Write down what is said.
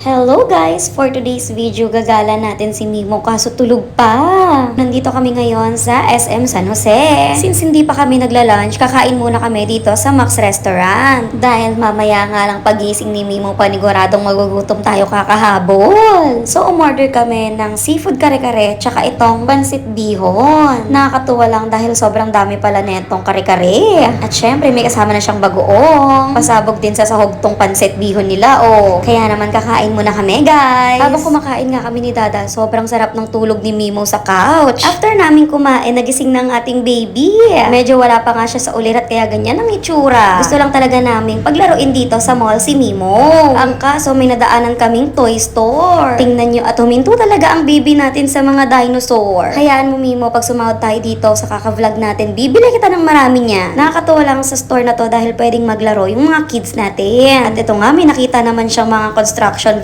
Hello guys! For today's video, gagala natin si Mimo kaso tulog pa. Nandito kami ngayon sa SM San Jose. Since hindi pa kami nagla-lunch, kakain muna kami dito sa Max Restaurant. Dahil mamaya nga lang pagising ni Mimo, paniguradong magugutom tayo kakahabol. So umorder kami ng seafood kare-kare tsaka itong pansit bihon. Nakakatuwa lang dahil sobrang dami pala netong kare-kare. At syempre may kasama na siyang bagoong. Pasabog din sa sahog tong pansit bihon nila Kaya naman kakain muna kami guys. Habang kumakain nga kami ni Dada, sobrang sarap ng tulog ni Mimo sa couch. After namin kumain, nagising ng ating baby. Medyo wala pa nga siya sa ulirat kaya ganyan ang itsura. Gusto lang talaga namin paglaruin dito sa mall si Mimo. Ang kaso may nadaanan kaming toy store. Tingnan nyo at huminto talaga ang baby natin sa mga dinosaur. Hayaan mo Mimo, pag sumahod tayo dito sa kaka-vlog natin, bibili kita ng marami niya. Nakakatuwa lang sa store na to dahil pwedeng maglaro yung mga kids natin. At ito nga, may nakita naman siyang mga construction